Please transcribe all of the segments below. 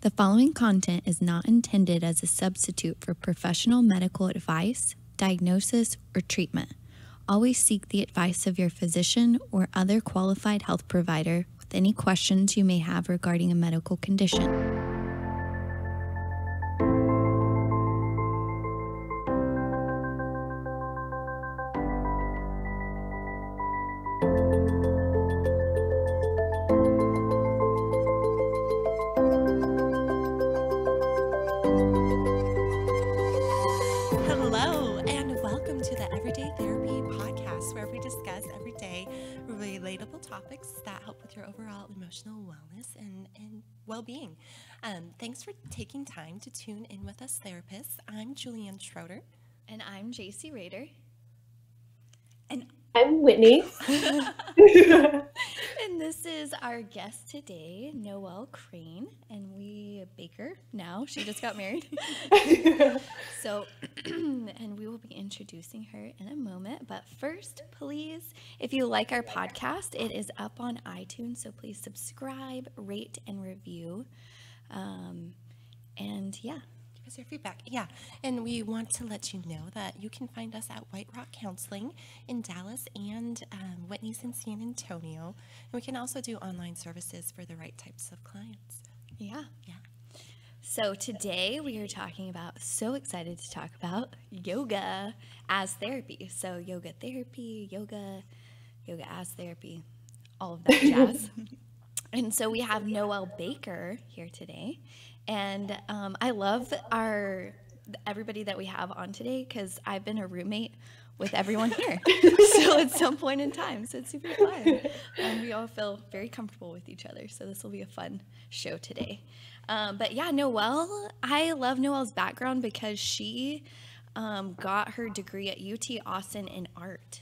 The following content is not intended as a substitute for professional medical advice, diagnosis, or treatment. Always seek the advice of your physician or other qualified health provider with any questions you may have regarding a medical condition. Hello, and welcome to the Everyday Therapy Podcast, where we discuss everyday relatable topics that help with your overall emotional wellness and well-being. Thanks for taking time to tune in with us, therapists. I'm Julianne Schroeder. And I'm JC Rader. And I'm Whitney. And this is our guest today, Noel Crane, and Baker now. She just got married. So, and we will be introducing her in a moment. But first, please, if you like our podcast, it is up on iTunes. So please subscribe, rate, and review. And yeah. Give us your feedback. Yeah. And we want to let you know that you can find us at White Rock Counseling in Dallas and Whitney's in San Antonio. And we can also do online services for the right types of clients. Yeah. So today we are so excited to talk about yoga as therapy. So yoga therapy, yoga as therapy, all of that jazz. And so we have Noel Baker here today. And I love everybody that we have on today because I've been a roommate with everyone here. So at some point in time, so it's super fun. And we all feel very comfortable with each other. So this will be a fun show today. But yeah, Noel, I love Noel's background because she got her degree at UT Austin in art.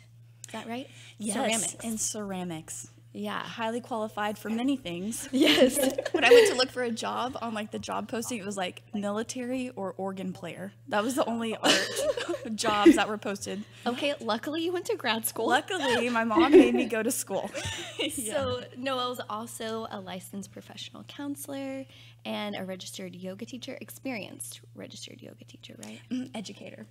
Is that right? Yes, Ceramics. in ceramics. Yeah. Highly qualified for many things. Yes. When I went to look for a job on the job posting, it was like military or organ player. That was the only art jobs that were posted. Okay, luckily you went to grad school. Luckily, my mom made me go to school. So Noel's also a licensed professional counselor and a registered yoga teacher, experienced registered yoga teacher, right? Educator.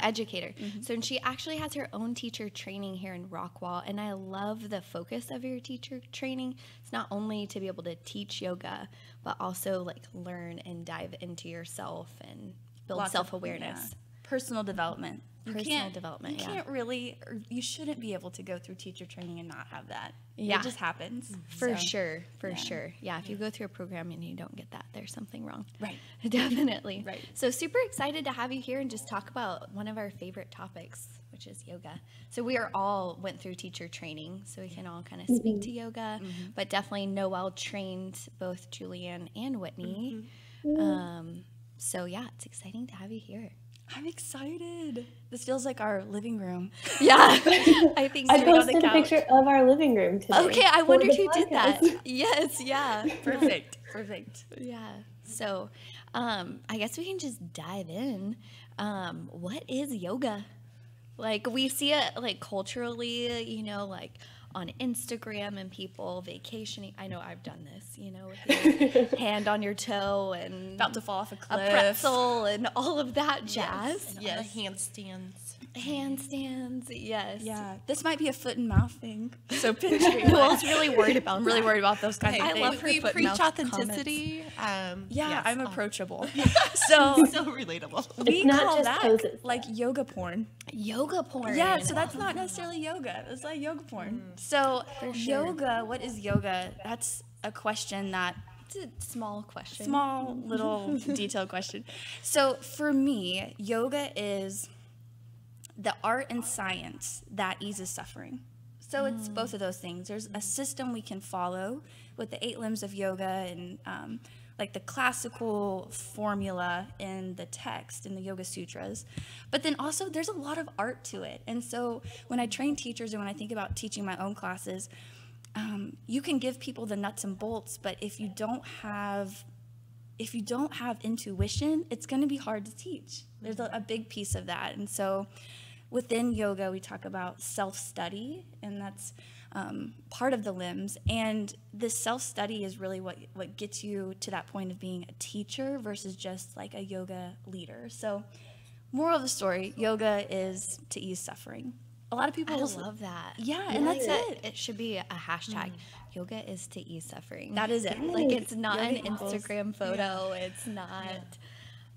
Educator. So she actually has her own teacher training here in Rockwall, and I love the focus of your teacher training. It's not only to be able to teach yoga, but also learn and dive into yourself and build self-awareness. Personal development. You can't really, or you shouldn't be able to go through teacher training and not have that. Yeah. It just happens. For sure. Yeah, if you go through a program and you don't get that, there's something wrong. Right. Definitely. Right. So super excited to have you here and just talk about one of our favorite topics, which is yoga. So we all went through teacher training, so we can all kind of speak to yoga, but definitely Noel trained both Julianne and Whitney. So yeah, it's exciting to have you here. I'm excited. This feels like our living room. Yeah, I think so. I posted a picture of our living room today. Okay, I wondered who did that. Yes, yeah. Perfect. Yeah. So, I guess we can just dive in. What is yoga? We see it culturally, on Instagram and people vacationing. I know I've done this, with your hand on your toe and About to fall off a cliff. a pretzel and all of that jazz. And all the handstands. Handstands, yes. Yeah, this might be a foot and mouth thing. So pinch me. Noel's really worried about I'm really worried about those kinds of I things. love her We foot preach mouth authenticity. Yeah, yes. I'm approachable. So So relatable. we It's not call just that poses. yoga porn. Yoga porn. Yeah, so that's not necessarily yoga. It's like yoga porn. So For sure. yoga, what is yoga? That's a question that It's a small question. small little detailed question. So for me, yoga is the art and science that eases suffering. So it's both of those things. There's a system we can follow with the 8 limbs of yoga and the classical formula in the text in the Yoga Sutras. But then also there's a lot of art to it. And so when I train teachers and when I think about teaching my own classes, you can give people the nuts and bolts, but if you don't have intuition, it's going to be hard to teach. There's a big piece of that. And so within yoga, we talk about self-study, and that's part of the limbs. And this self-study is really what gets you to that point of being a teacher versus just like a yoga leader. So moral of the story, yoga is to ease suffering. A lot of people love that. Yeah, and that's it. It should be a hashtag. Yoga is to ease suffering. That is it. Like, it's not Yoga an equals- Instagram photo. It's not.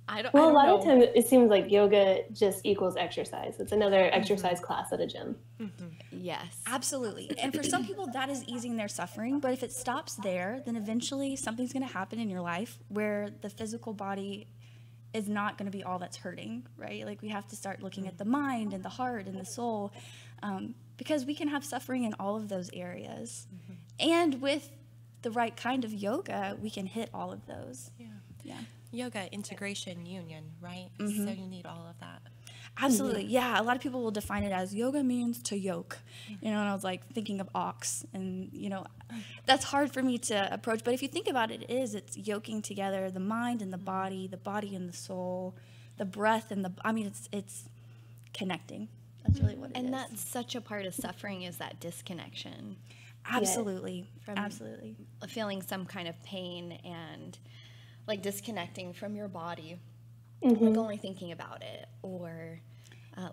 I don't. Well, I a don't lot know. of times it seems like yoga just equals exercise. It's another exercise class at a gym. Yes. Absolutely. And for some people, that is easing their suffering. But if it stops there, then eventually something's going to happen in your life where the physical body is not going to be all that's hurting, right? Like, we have to start looking at the mind and the heart and the soul, because we can have suffering in all of those areas. And with the right kind of yoga, we can hit all of those. Yeah. Yoga, integration, union, right? So you need all of that. Absolutely. Yeah. A lot of people will define it as yoga means to yoke, and I was like thinking of ox, and that's hard for me to approach. But if you think about it, it's yoking together the mind and the body and the soul, the breath and it's connecting. That's really what it is. And that's such a part of suffering, is that disconnection. Absolutely. From Absolutely. Feeling some kind of pain and like disconnecting from your body, like only thinking about it, or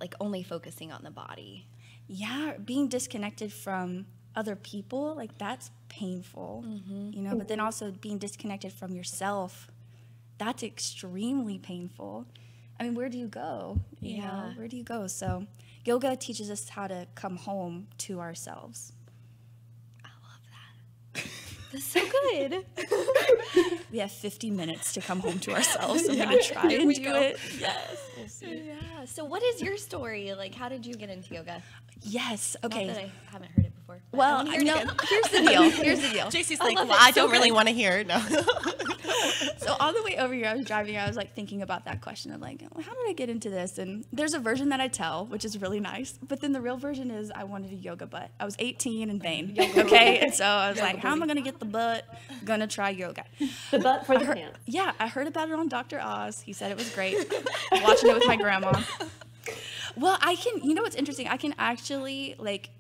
like only focusing on the body. Yeah, being disconnected from other people, like that's painful, but then also being disconnected from yourself, that's extremely painful. I mean, where do you go? You know, where do you go? So yoga teaches us how to come home to ourselves. I love that. That's so good. We have 50 minutes to come home to ourselves. I'm going to try and do it. Yes. We'll see. Yeah. So what is your story? Like, how did you get into yoga? Yes. Okay. Not that I haven't heard it before. but I Well, wanna hear it again. here's the deal. Here's the deal. JC's like, well, I don't really want to hear it. No. So on the way over here, I was driving, I was like thinking about that question of like, well, how did I get into this? And there's a version that I tell, which is really nice. But then the real version is I wanted a yoga butt. I was 18 and vain. Okay. And so I was like, how am I going to get the butt? Gonna try yoga. The butt for the pants. Yeah. I heard about it on Dr. Oz. He said it was great. Watching it with my grandma. Well, what's interesting? I can actually like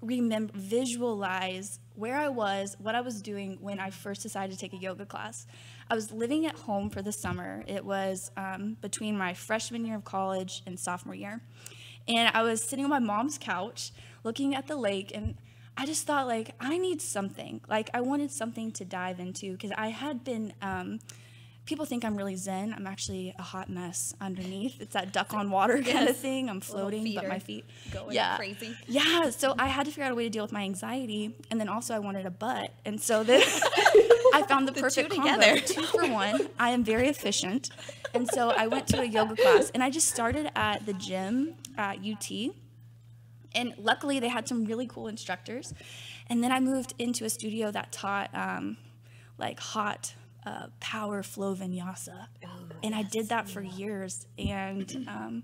visualize where I was, what I was doing when I first decided to take a yoga class. I was living at home for the summer. It was between my freshman year of college and sophomore year. And I was sitting on my mom's couch looking at the lake, and I just thought, like, I need something. Like, I wanted something to dive into, because I had been, people think I'm really zen. I'm actually a hot mess underneath. It's that duck on water kind of thing. I'm floating, but my feet going crazy. Yeah, so I had to figure out a way to deal with my anxiety, and then also I wanted a butt. And so then I found the perfect combo, 2 for 1. I am very efficient. And so I went to a yoga class, and I just started at the gym at UT. And luckily, they had some really cool instructors. And then I moved into a studio that taught like hot power flow vinyasa. And I did that for years. And,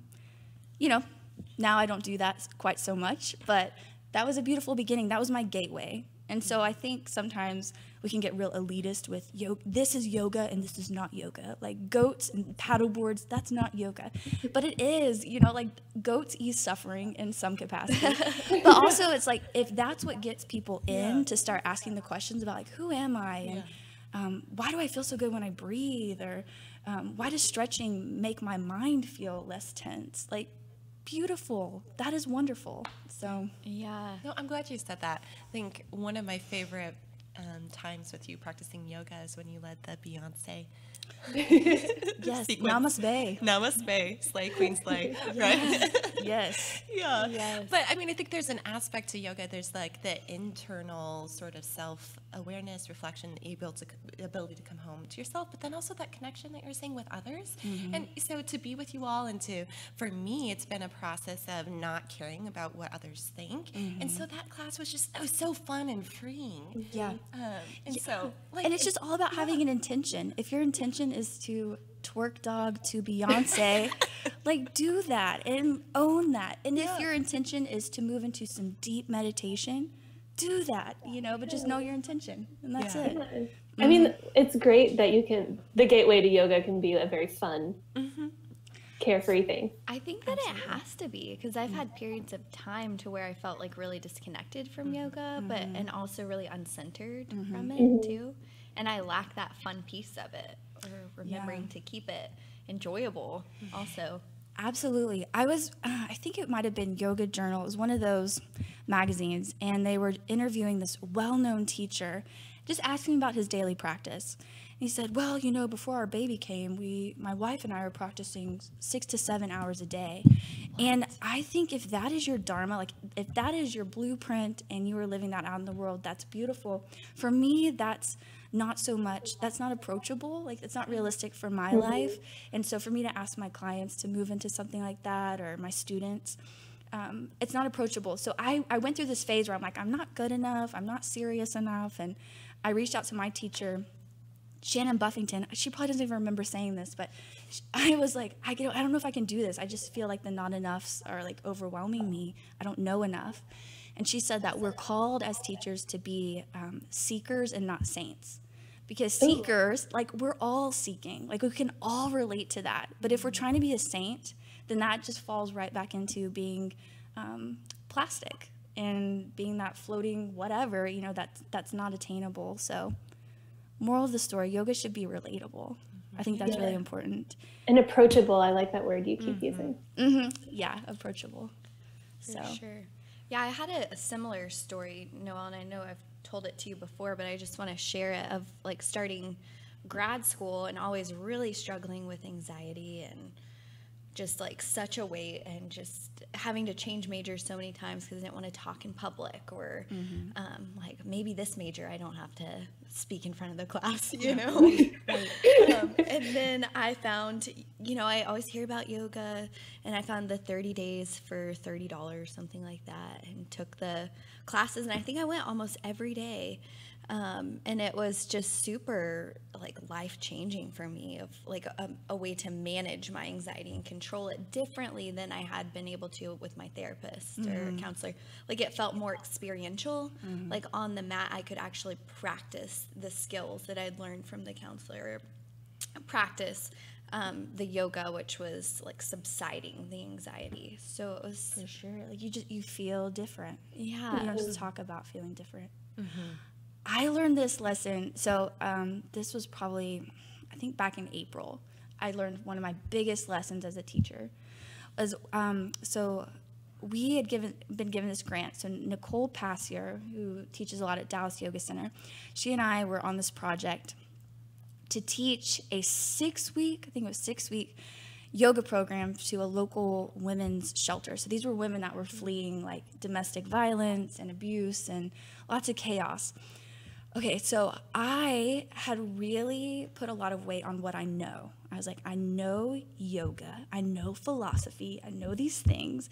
now I don't do that quite so much. But that was a beautiful beginning. That was my gateway. And so I think sometimes we can get real elitist with yoga. This is yoga and this is not yoga. Like goats and paddle boards, that's not yoga. But it is, like goats ease suffering in some capacity. But also it's like, if that's what gets people in to start asking the questions about like, who am I? And why do I feel so good when I breathe? Or why does stretching make my mind feel less tense? Like, beautiful. That is wonderful. So Yeah. No, I'm glad you said that. I think one of my favorite times with you practicing yoga is when you led the Beyonce. yes, sequence. namaste. Namaste, slay, queen, slay, right? Yes. Yeah. Yes. But I mean, I think there's an aspect to yoga. There's like the internal sort of self-awareness, reflection, the ability to come home to yourself, but then also that connection that you're saying with others. And so to be with you all, and for me, it's been a process of not caring about what others think. And so that class was just, it was so fun and freeing. Yeah. So, like, And it's just all about having an intention. If your intention is to twerk dog to Beyonce, like do that and own that. And if your intention is to move into some deep meditation, do that, but just know your intention, and that's it. I mean, it's great that the gateway to yoga can be a very fun, carefree thing. I think that it has to be, because I've had periods of time to where I felt like really disconnected from yoga, but and also really uncentered from it too. And I lack that fun piece of it, or remembering to keep it enjoyable also. Absolutely. I think it might have been Yoga Journal. It was one of those magazines, and they were interviewing this well-known teacher, just asking about his daily practice. And he said, well, you know, before our baby came, my wife and I were practicing 6 to 7 hours a day. And I think if that is your dharma, like if that is your blueprint and you are living that out in the world, that's beautiful. For me, that's not so much, that's not approachable, like it's not realistic for my life. And so for me to ask my clients to move into something like that, or my students, it's not approachable. So I went through this phase where I'm like, I'm not good enough, I'm not serious enough. And I reached out to my teacher, Shannon Buffington. She probably doesn't even remember saying this, but I was like, I don't know if I can do this. I just feel like the not enoughs are like overwhelming me. I don't know enough. And she said that we're called as teachers to be seekers and not saints. Because seekers, like we're all seeking, like we can all relate to that. But if we're trying to be a saint, then that just falls right back into being plastic and being that floating whatever, you know, that's not attainable. So moral of the story, yoga should be relatable. I think that's really important. And approachable, I like that word you keep using. Yeah, approachable. For sure. Yeah, I had a similar story, Noel, and I know I've told it to you before, but I just want to share it, of like starting grad school and always really struggling with anxiety and just like such a weight, and just having to change majors so many times because I didn't want to talk in public, or like maybe this major I don't have to speak in front of the class, you know. And then I found, you know, I always hear about yoga, and I found the 30 days for $30, something like that, and took the classes, and I think I went almost every day. And it was just super like life-changing for me, of like a way to manage my anxiety and control it differently than I had been able to with my therapist or counselor. Like it felt more experiential. Like on the mat, I could actually practice the skills that I'd learned from the counselor, practice the yoga, which was like subsiding the anxiety. So it was For sure. Like you feel different. Yeah. You don't just talk about feeling different. I learned this lesson. So this was probably, I think back in April, I learned one of my biggest lessons as a teacher. Was so we had been given this grant. So Nicole Passier, who teaches a lot at Dallas Yoga Center, she and I were on this project to teach a 6-week, I think it was 6-week, yoga program to a local women's shelter. So these were women that were fleeing like domestic violence and abuse and lots of chaos. Okay, so I had really put a lot of weight on what I know. I was like, I know yoga, I know philosophy, I know these things.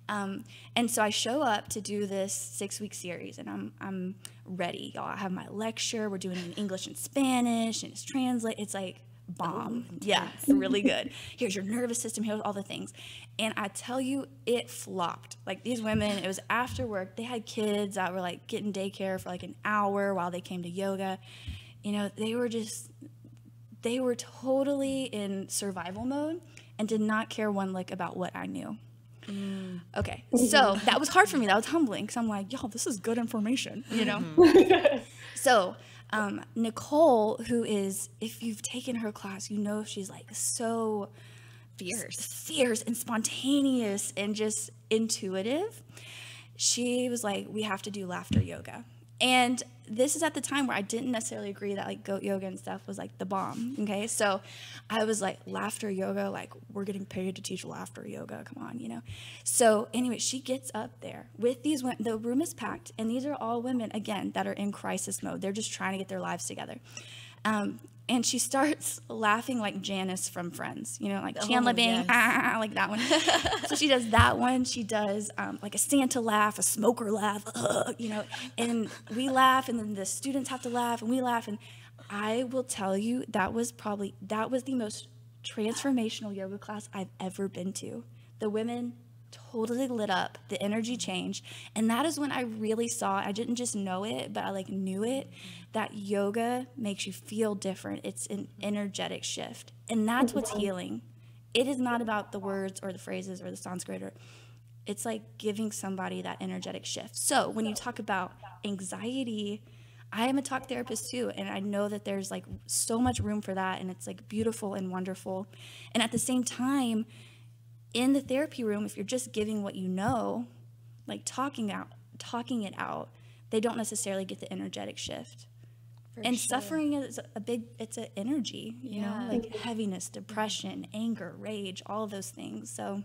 And so I show up to do this 6-week series, and I'm ready. Y'all, I have my lecture. We're doing it in English and Spanish, and it's it's like bomb. Yeah, it's really good. Here's your nervous system, here's all the things. And I tell you, it flopped. Like these women, it was after work. They had kids that were like getting daycare for like an hour while they came to yoga. You know, they were totally in survival mode and did not care one lick about what I knew. Okay, so that was hard for me. That was humbling, because I'm like, y'all, this is good information, you know? So Nicole, who is, if you've taken her class, you know she's like so fierce and spontaneous and just intuitive. She was like, we have to do laughter yoga. And this is at the time where I didn't necessarily agree that like goat yoga and stuff was like the bomb. Okay, so I was like, laughter yoga, like we're getting paid to teach laughter yoga, come on, you know. So anyway, she gets up there with these women. The room is packed, and these are all women, again, that are in crisis mode. They're just trying to get their lives together. And she starts laughing like Janice from Friends, you know, like Chandler Bing, like that one. So she does that one. She does like a Santa laugh, a smoker laugh, you know, and we laugh, and then the students have to laugh, and we laugh. And I will tell you, that was the most transformational yoga class I've ever been to. The women totally lit up, the energy changed, and that is when I really saw, I didn't just know it, but I like knew it, that yoga makes you feel different. It's an energetic shift, and that's what's healing. it is not about the words or the phrases or the Sanskrit, or it's like giving somebody that energetic shift. So when you talk about anxiety, I am a talk therapist too, and I know that there's like so much room for that, and it's like beautiful and wonderful. And at the same time, in the therapy room, if you're just giving what you know, like talking it out, they don't necessarily get the energetic shift. And suffering is it's an energy, you know, like heaviness, depression, anger, rage, all of those things. So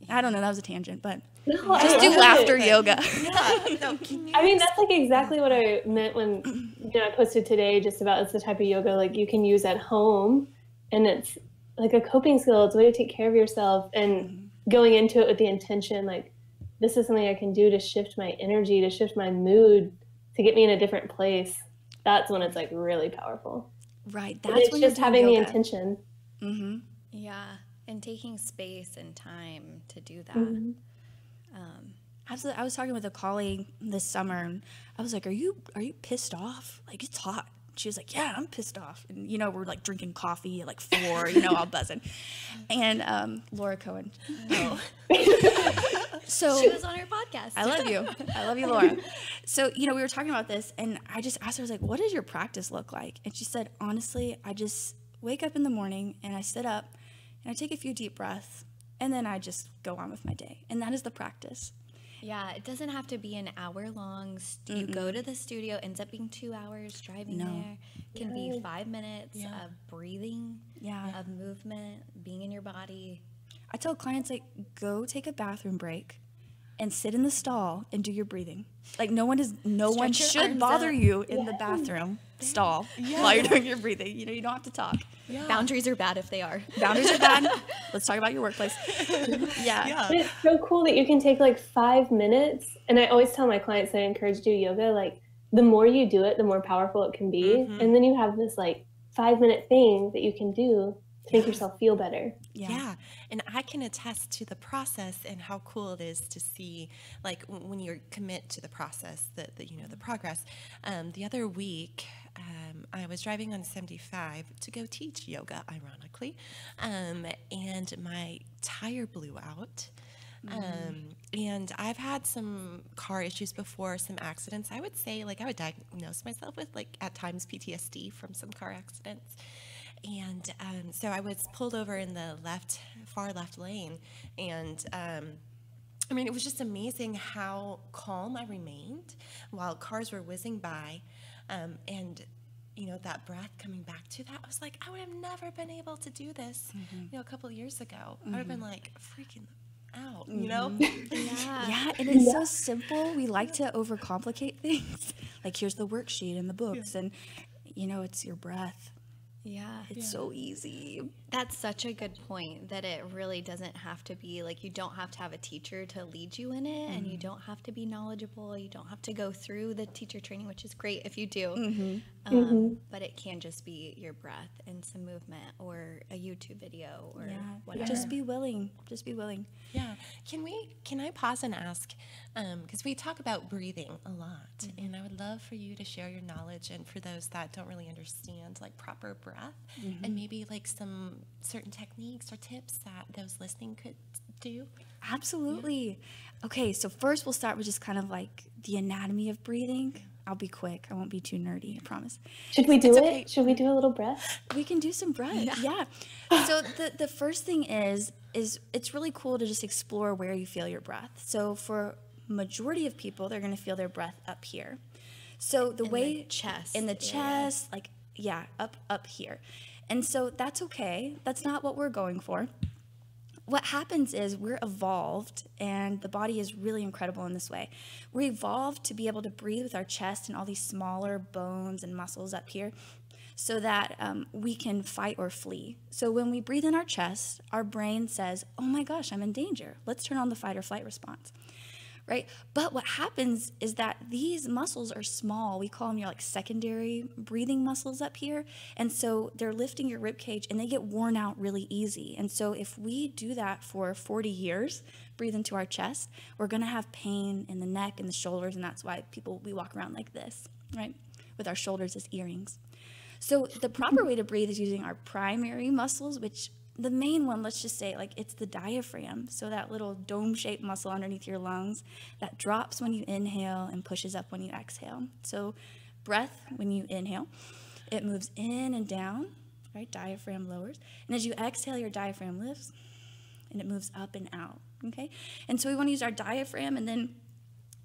I don't know, that was a tangent, but just do laughter yoga. I mean, that's like exactly what I meant when I posted today just about it's the type of yoga like you can use at home, and it's like a coping skill. It's a way to take care of yourself, and going into it with the intention like this is something I can do to shift my energy, to shift my mood, to get me in a different place. That's when it's like really powerful. Right. That's it's when just having yoga. The intention. Mm-hmm. Yeah. And taking space and time to do that. Mm-hmm. Absolutely. I was talking with a colleague this summer, and I was like, are you pissed off? Like, it's hot. She was like, yeah, I'm pissed off. And, you know, we're like drinking coffee at like 4, you know, all buzzing. And Laura Cohen. Oh. So she was on her podcast. I love you. I love you, Laura. So, you know, we were talking about this, and I just asked her, I was like, what does your practice look like? And she said, honestly, I just wake up in the morning and I sit up and I take a few deep breaths, and then I just go on with my day. And that is the practice. Yeah, it doesn't have to be an hour long. You go to the studio, ends up being 2 hours driving there. It can be 5 minutes of breathing, of movement, being in your body. I tell clients, like, go take a bathroom break and sit in the stall and do your breathing. Like, no one should bother you in the bathroom stall while you're doing your breathing. You know, you don't have to talk. Yeah. Boundaries are bad if they are. Boundaries are bad. Let's talk about your workplace. But it's so cool that you can take like 5 minutes. And I always tell my clients that I encourage do yoga, like the more you do it, the more powerful it can be. And then you have this like 5-minute thing that you can do to make yourself feel better. Yeah. And I can attest to the process and how cool it is to see, like, when you commit to the process, the progress. The other week, I was driving on 75 to go teach yoga, ironically, and my tire blew out. And I've had some car issues before, some accidents. I would say, like, I would diagnose myself with, like, at times PTSD from some car accidents. And so I was pulled over in the far left lane, and I mean, it was just amazing how calm I remained while cars were whizzing by, and you know, that breath coming back to that. I was like, I would have never been able to do this, you know, a couple of years ago. I would have been like freaking out, you know? Yeah, and it's so simple. We like to overcomplicate things. Like, here's the worksheet in the books, and you know, it's your breath. Yeah. It's so easy. That's such a good point, that it really doesn't have to be like, you don't have to have a teacher to lead you in it, and you don't have to be knowledgeable. You don't have to go through the teacher training, which is great if you do. But it can just be your breath and some movement, or a YouTube video, or whatever. Just be willing. Just be willing. Yeah. Can I pause and ask, because we talk about breathing a lot, and I would love for you to share your knowledge, and for those that don't really understand, like, proper breath, and maybe like some certain techniques or tips that those listening could do. Absolutely. Okay, so first we'll start with just kind of like the anatomy of breathing. I'll be quick. I won't be too nerdy, I promise. Should we do it? Okay. Should we do a little breath? We can do some breath. Yeah. So the first thing is it's really cool to just explore where you feel your breath. So for majority of people, they're going to feel their breath up here. So the in the chest, like, up here. And so that's okay. That's not what we're going for. What happens is we're evolved, and the body is really incredible in this way. We're evolved to be able to breathe with our chest and all these smaller bones and muscles up here, so that we can fight or flee. So when we breathe in our chest, our brain says, oh my gosh, I'm in danger. Let's turn on the fight or flight response. Right? But what happens is that these muscles are small. We call them your like secondary breathing muscles up here. And so they're lifting your rib cage, and they get worn out really easy. And so if we do that for 40 years, breathe into our chest, we're going to have pain in the neck and the shoulders. And that's why we walk around like this, right? With our shoulders as earrings. So the proper way to breathe is using our primary muscles, which the main one, let's just say, like, it's the diaphragm. So that little dome-shaped muscle underneath your lungs that drops when you inhale and pushes up when you exhale. So breath, when you inhale, it moves in and down, right? Diaphragm lowers. And as you exhale, your diaphragm lifts, and it moves up and out, okay? And so we want to use our diaphragm, and then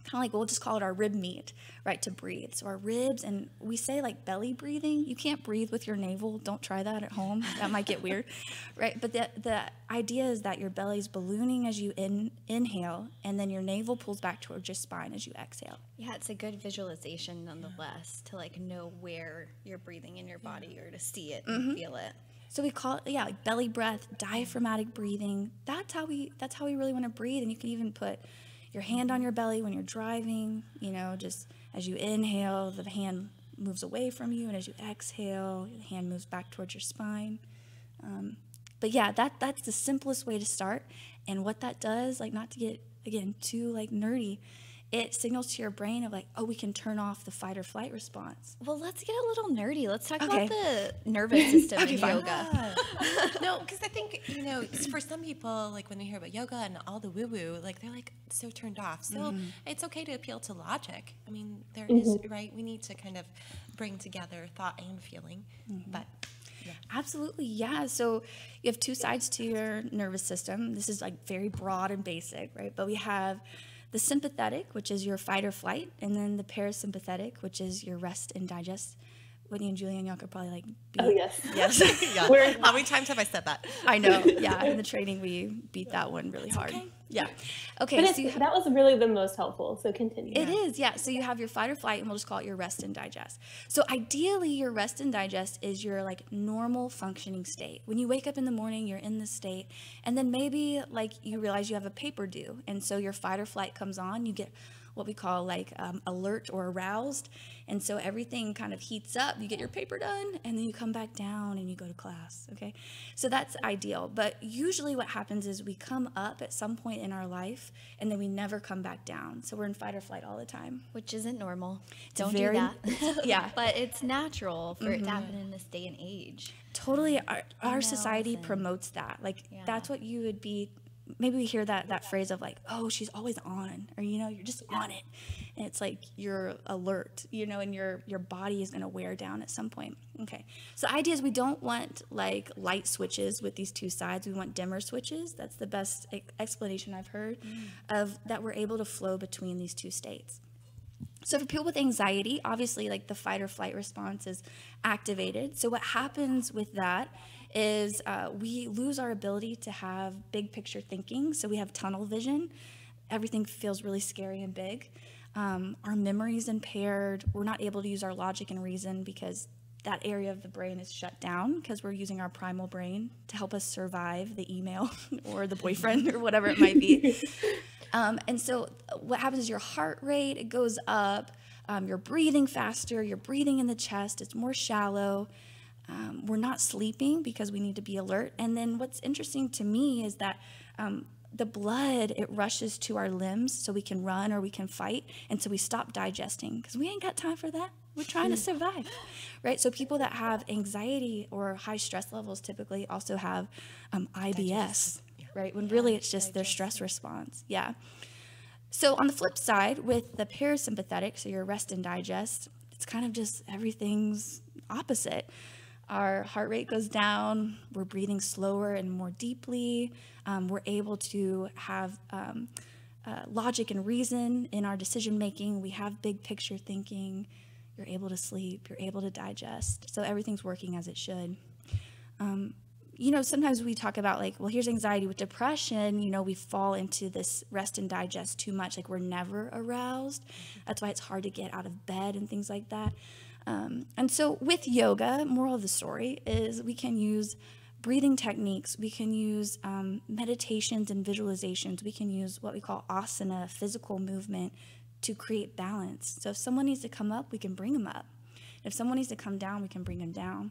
kind of like, we'll just call it our rib meat, right, to breathe. So our ribs, and we say like belly breathing. You can't breathe with your navel. Don't try that at home. That might get weird, right? But the idea is that your belly's ballooning as you inhale, and then your navel pulls back towards your spine as you exhale. Yeah, it's a good visualization nonetheless to like know where you're breathing in your body or to see it and feel it. So we call it, like belly breath, diaphragmatic breathing. That's how we really want to breathe. And you can even put your hand on your belly when you're driving, just as you inhale, the hand moves away from you, and as you exhale, the hand moves back towards your spine. But yeah, that's the simplest way to start. And what that does, like, not to get, again, too like nerdy, it signals to your brain of like, oh, we can turn off the fight or flight response. Well, let's get a little nerdy. Let's talk about the nervous system in yoga. Yeah. No, because I think, for some people, like when they hear about yoga and all the woo-woo, like they're like so turned off. So it's okay to appeal to logic. I mean, there is, right? We need to kind of bring together thought and feeling. But yeah. Absolutely, yeah. So you have two sides to your nervous system. This is like very broad and basic, right? But we have the sympathetic, which is your fight or flight, and then the parasympathetic, which is your rest and digest. Whitney and Julian, y'all could probably like beat. Oh, yes. Yes. Yeah. How many times have I said that? I know. Yeah. In the training, we beat that one really hard. Okay. Yeah. Okay. But So that was really the most helpful. So continue. It is, yeah. So you have your fight or flight, and we'll just call it your rest and digest. So ideally, your rest and digest is your like normal functioning state. When you wake up in the morning, you're in this state, and then maybe like you realize you have a paper due, and so your fight or flight comes on. You get what we call like alert or aroused, and so everything kind of heats up. You get your paper done, and then you come back down and you go to class. Okay, so that's ideal. But usually, what happens is we come up at some point in our life, and then we never come back down. So we're in fight or flight all the time, Which isn't normal. Don't do that. Yeah. But it's natural for it to happen in this day and age. Totally, our Emails society and- promotes that. Like, Yeah. that's what you would be. Maybe we hear that phrase of like, oh, she's always on, or you're just on it, and it's like you're alert, and your body is going to wear down at some point. Okay, so the idea is we don't want like light switches with these two sides. We want dimmer switches. That's the best explanation I've heard of that. We're able to flow between these two states. So for people with anxiety, obviously like the fight or flight response is activated. So what happens with that is we lose our ability to have big picture thinking. So we have tunnel vision. Everything feels really scary and big. Our memory is impaired. We're not able to use our logic and reason because that area of the brain is shut down because we're using our primal brain to help us survive the email or the boyfriend or whatever it might be. And so what happens is your heart rate, it goes up. You're breathing faster. You're breathing in the chest. It's more shallow. We're not sleeping because we need to be alert. And then what's interesting to me is that the blood, it rushes to our limbs so we can run or we can fight. And so we stop digesting because we ain't got time for that. We're trying to survive, right? So people that have anxiety or high stress levels typically also have IBS, right? When really it's just their stress response. Yeah. So on the flip side, with the parasympathetic, so your rest and digest, it's kind of just everything's opposite. Our heart rate goes down. We're breathing slower and more deeply. We're able to have logic and reason in our decision making. We have big picture thinking. You're able to sleep. You're able to digest. So everything's working as it should. Sometimes we talk about like, well, here's anxiety. With depression, we fall into this rest and digest too much. Like we're never aroused. That's why it's hard to get out of bed and things like that. And so with yoga, moral of the story is we can use breathing techniques. We can use meditations and visualizations. We can use what we call asana, physical movement, to create balance. So if someone needs to come up, we can bring them up. If someone needs to come down, we can bring them down.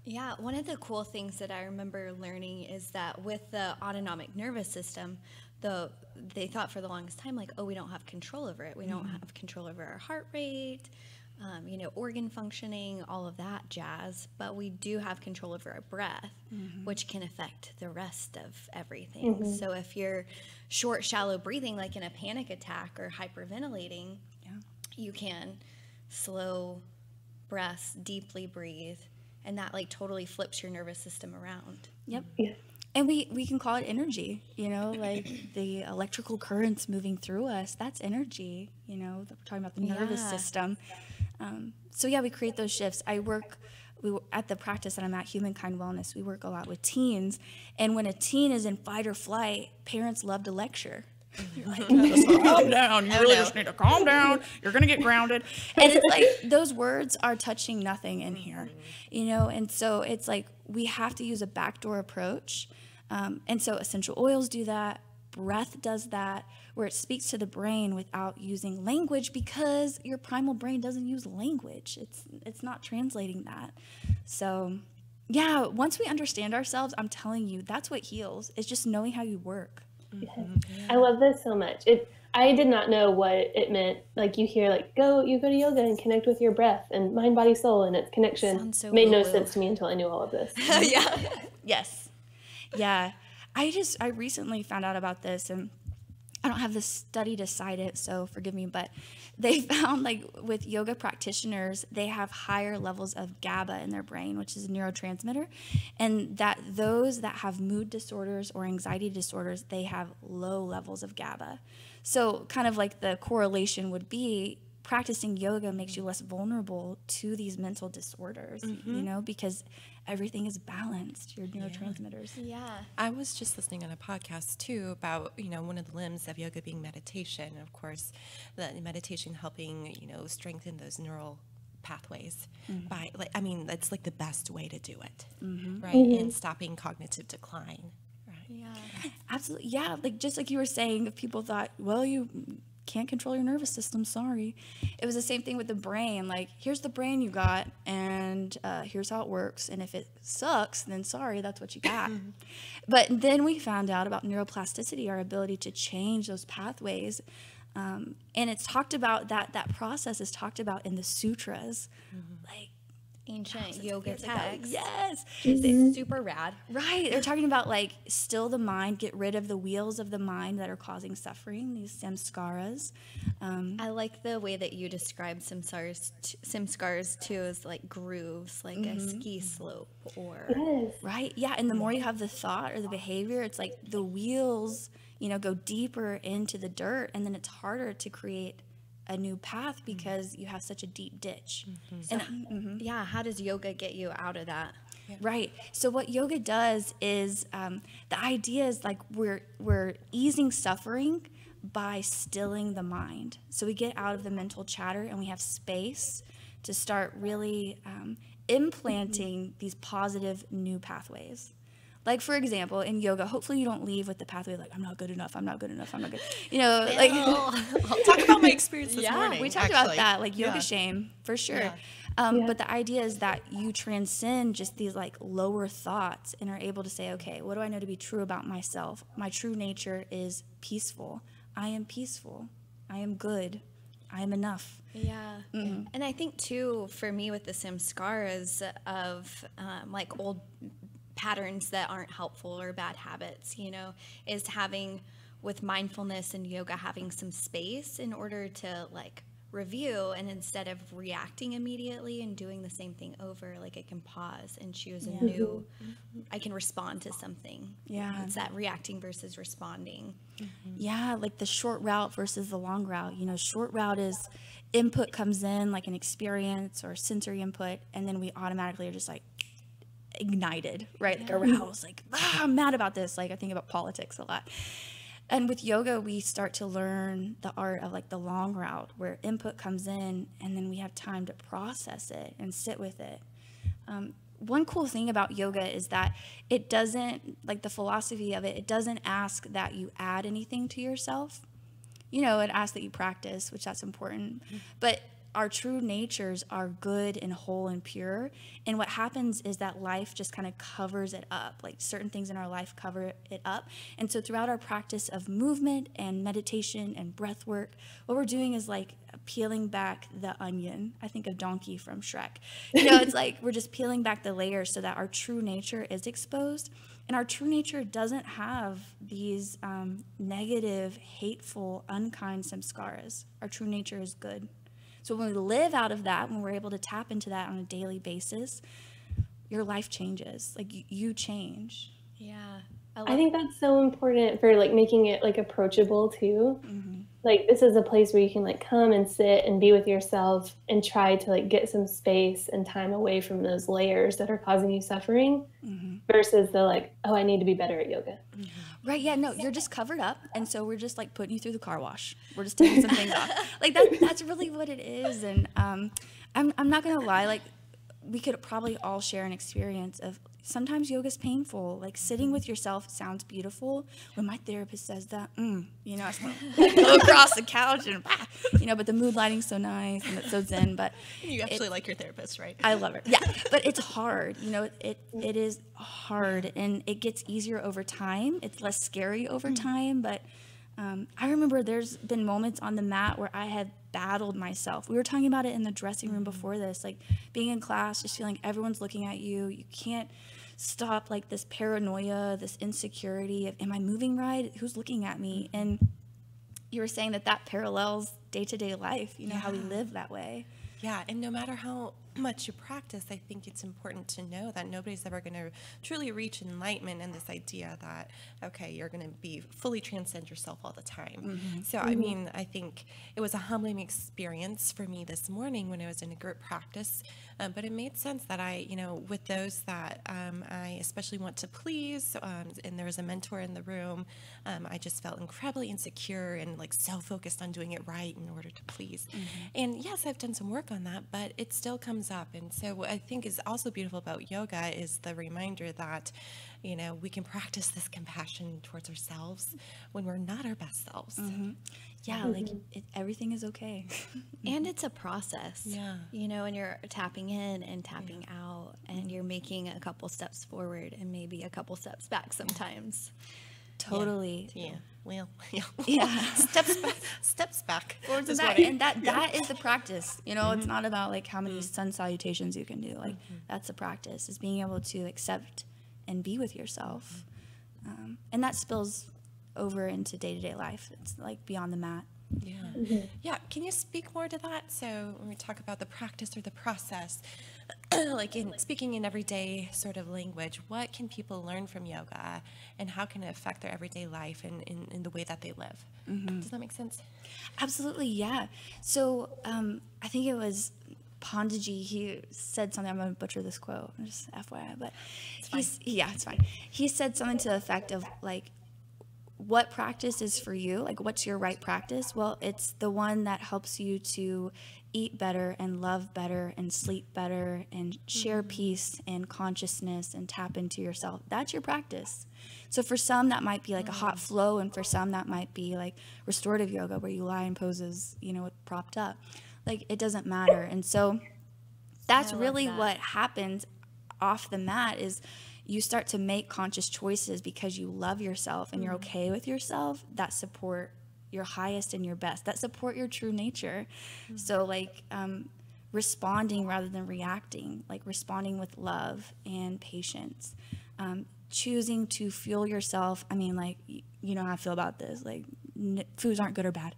Yeah, one of the cool things that I remember learning is that with the autonomic nervous system, they thought for the longest time, like, oh, we don't have control over it. We don't have control over our heart rate. organ functioning, all of that jazz, but we do have control over our breath, which can affect the rest of everything. So if you're short, shallow breathing, like in a panic attack or hyperventilating, you can slow breaths, deeply breathe, and that like totally flips your nervous system around. Yep. Yeah. And we can call it energy, like the electrical currents moving through us, that's energy, we're talking about the nervous system. So we create those shifts. At the practice that I'm at, HumanKind Wellness, we work a lot with teens. And when a teen is in fight or flight, parents love to lecture. You're like, calm down. You really just need to calm down. You're going to get grounded. And it's like those words are touching nothing in here, and so it's like we have to use a backdoor approach. And so essential oils do that. Breath does that, where it speaks to the brain without using language, because your primal brain doesn't use language. It's not translating that. So, once we understand ourselves, I'm telling you, that's what heals. It's just knowing how you work. Yes. I love this so much. I did not know what it meant. Like you hear, like you go to yoga and connect with your breath and mind, body, soul, and its connection. So made no woo-woo. sense to me until I knew all of this. Yes. Yeah. I recently found out about this, and I don't have the study to cite it, so forgive me, but they found like with yoga practitioners, they have higher levels of GABA in their brain, which is a neurotransmitter, and that those that have mood disorders or anxiety disorders, they have low levels of GABA. So kind of like the correlation would be practicing yoga makes you less vulnerable to these mental disorders, because everything is balanced, your neurotransmitters. I was just listening on a podcast too about, one of the limbs of yoga being meditation. And of course, the meditation helping, strengthen those neural pathways by that's like the best way to do it, right? And stopping cognitive decline. Right. Yeah. Absolutely. Yeah. Like, just like you were saying, if people thought, well, you can't control your nervous system, sorry. It was the same thing with the brain. Like, here's the brain you got, and here's how it works. And if it sucks, then sorry, that's what you got. But then we found out about neuroplasticity, our ability to change those pathways. And it's talked about, that process is talked about in the sutras. Like, Ancient yoga texts. Yes. It's super rad. Right. They're talking about like still the mind, get rid of the wheels of the mind that are causing suffering, these samskaras. I like the way that you describe samskaras too, as like grooves, like a ski slope or. Yes. Right. Yeah. And the more you have the thought or the behavior, it's like the wheels, go deeper into the dirt, and then it's harder to create a new path because you have such a deep ditch. And how does yoga get you out of that? Right. So what yoga does is the idea is like we're easing suffering by stilling the mind. So we get out of the mental chatter and we have space to start really implanting these positive new pathways. Like, for example, in yoga, hopefully you don't leave with the pathway like, I'm not good enough, I'm not good enough, I'm not good. Like, I'll talk about my experience this morning. We talked about that, like yoga shame, for sure. Yeah. But the idea is that you transcend just these like lower thoughts and are able to say, okay, what do I know to be true about myself? My true nature is peaceful. I am peaceful. I am good. I am enough. Yeah. And I think too, for me with the samskaras of like old patterns that aren't helpful or bad habits, is having, with mindfulness and yoga, having some space in order to like review, and instead of reacting immediately and doing the same thing over, like I can pause and choose a new, I can respond to something. Yeah. It's that reacting versus responding. Yeah, like the short route versus the long route. Short route is input comes in like an experience or sensory input, and then we automatically are just like ignited, right? Like aroused, like, I'm mad about this. Like I think about politics a lot. And with yoga, we start to learn the art of like the long route, where input comes in and then we have time to process it and sit with it. One cool thing about yoga is that it doesn't, like the philosophy of it, it doesn't ask that you add anything to yourself. It asks that you practice, which that's important. But our true natures are good and whole and pure. And what happens is that life just kind of covers it up. Like certain things in our life cover it up. And so throughout our practice of movement and meditation and breath work, what we're doing is like peeling back the onion. I think of Donkey from Shrek. It's like we're just peeling back the layers so that our true nature is exposed. And our true nature doesn't have these negative, hateful, unkind samskaras. Our true nature is good. So when we live out of that, when we're able to tap into that on a daily basis, your life changes. Like you change. Yeah. I think that's so important for like making it like approachable too. Like this is a place where you can like come and sit and be with yourself and try to like get some space and time away from those layers that are causing you suffering versus the like, oh, I need to be better at yoga. Right, yeah, no, you're just covered up, and so we're just like putting you through the car wash. We're just taking some things off. Like that's really what it is. And I'm not gonna lie, like we could probably all share an experience of sometimes yoga's painful. Like sitting with yourself sounds beautiful. When my therapist says that, I just want to go across the couch and but the mood lighting's so nice and it's so zen. But you actually like your therapist, right? I love her. Yeah, but it's hard. It is hard, and it gets easier over time. It's less scary over time. But I remember there's been moments on the mat where I have battled myself. We were talking about it in the dressing room before this, like being in class, just feeling everyone's looking at you. You can't stop like this paranoia, this insecurity of, am I moving right? Who's looking at me? And you were saying that parallels day-to-day life, how we live that way. Yeah, and no matter how much you practice, I think it's important to know that nobody's ever going to truly reach enlightenment and this idea that, okay, you're going to be fully transcend yourself all the time. So, I mean, I think it was a humbling experience for me this morning when I was in a group practice, but it made sense that I, with those that I especially want to please, and there was a mentor in the room, I just felt incredibly insecure and like so focused on doing it right in order to please. And yes, I've done some work on that, but it still comes up. And so what I think is also beautiful about yoga is the reminder that, we can practice this compassion towards ourselves when we're not our best selves. Yeah, like everything is okay. And it's a process. Yeah. And you're tapping in and tapping out, and you're making a couple steps forward and maybe a couple steps back sometimes. Totally. Yeah. Well, yeah. Yeah. Steps back. Forwards and back. And that is the practice. It's not about like how many sun salutations you can do. Like that's the practice, is being able to accept and be with yourself. And that spills over into day-to-day life. It's like beyond the mat. Yeah. Yeah. Can you speak more to that? So when we talk about the practice or the process, like speaking in everyday sort of language, what can people learn from yoga, and how can it affect their everyday life and in the way that they live? Does that make sense? Absolutely, yeah. So I think it was Pandaji, he said something, I'm going to butcher this quote, just FYI, but it's fine. He said something to the effect of like, what practice is for you? Like, what's your right practice? Well, it's the one that helps you to eat better and love better and sleep better and share peace and consciousness and tap into yourself. That's your practice. So for some, that might be like a hot flow, and for some, that might be like restorative yoga where you lie in poses, propped up. Like, it doesn't matter. And so that's really what happens off the mat is you start to make conscious choices because you love yourself and you're okay with yourself that support your highest and your best, that support your true nature. So like responding rather than reacting, like responding with love and patience, choosing to fuel yourself. I mean, like, you know how I feel about this, like foods aren't good or bad,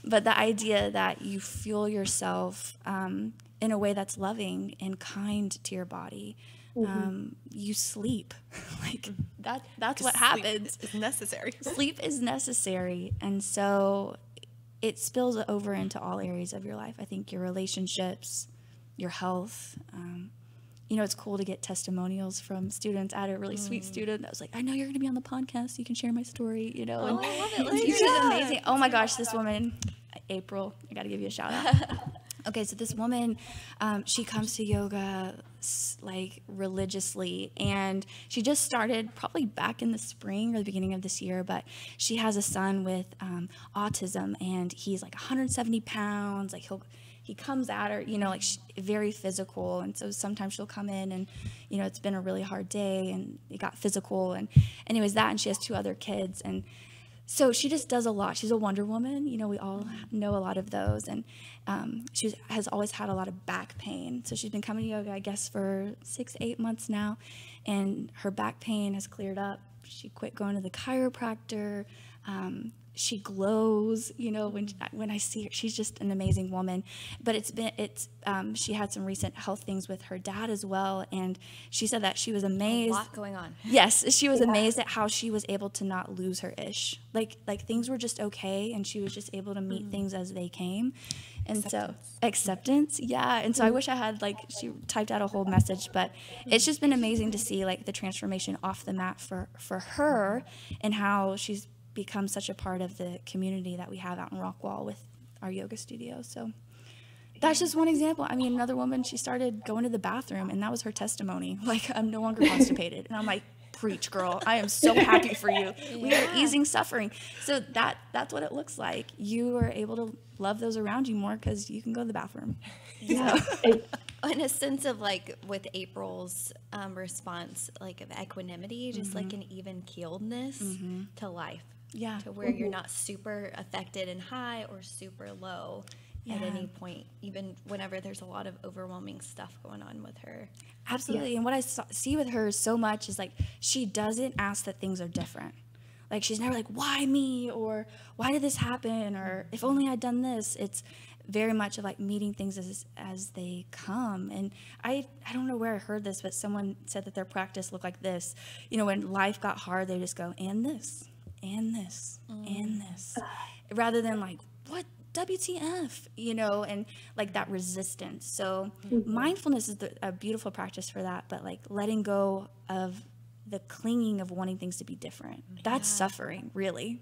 but the idea that you fuel yourself in a way that's loving and kind to your body. You sleep. Like that's what happens. It's necessary. Sleep is necessary. And so it spills over into all areas of your life. I think your relationships, your health. It's cool to get testimonials from students. I had a really sweet student that was like, I know you're going to be on the podcast. You can share my story, and I love it. Let's she's amazing. Oh my gosh, this woman, April, I got to give you a shout out. Okay, so this woman, she comes to yoga like religiously, and she just started probably back in the spring or the beginning of this year, but she has a son with autism, and he's like 170 pounds. Like he comes at her, you know, like very physical. And so sometimes she'll come in and, you know, it's been a really hard day and it got physical. And anyways, that, and she has 2 other kids. And so she just does a lot. She's a Wonder Woman. You know, we all know a lot of those. And she has always had a lot of back pain. So she's been coming to yoga, I guess, for 6, 8 months now. And her back pain has cleared up. She quit going to the chiropractor. She glows, you know, when I see her. She's just an amazing woman. But she had some recent health things with her dad as well, and she said that she was amazed. A lot going on. Yes, she was amazed at how she was able to not lose her ish. Like things were just okay, and she was just able to meet things as they came. And acceptance, yeah. And so I wish I had, like, she typed out a whole message, but it's just been amazing to see, like, the transformation off the mat for her, and how she's become such a part of the community that we have out in Rockwall with our yoga studio. So that's just one example. I mean, another woman, she started going to the bathroom, and that was her testimony. Like, I'm no longer constipated. And I'm like, preach, girl. I am so happy for you. We are easing suffering. So that's what it looks like. You are able to love those around you more because you can go to the bathroom. Yeah. In a sense of, like, with April's response, like, of equanimity, just like an even keeledness to life. Yeah. To where you're not super affected and high or super low at any point, even whenever there's a lot of overwhelming stuff going on with her. Absolutely. Yeah. And what I see with her so much is, like, she doesn't ask that things are different. Like, she's never like, why me? Or why did this happen? Or if only I'd done this. It's very much of, like, meeting things as they come. And I don't know where I heard this, but someone said that their practice looked like this. You know, when life got hard, they just go, and this, and this, and this. Rather than, like, what? WTF, you know, and, like, that resistance. So mindfulness is a beautiful practice for that, but, like, letting go of the clinging of wanting things to be different. That's suffering, really.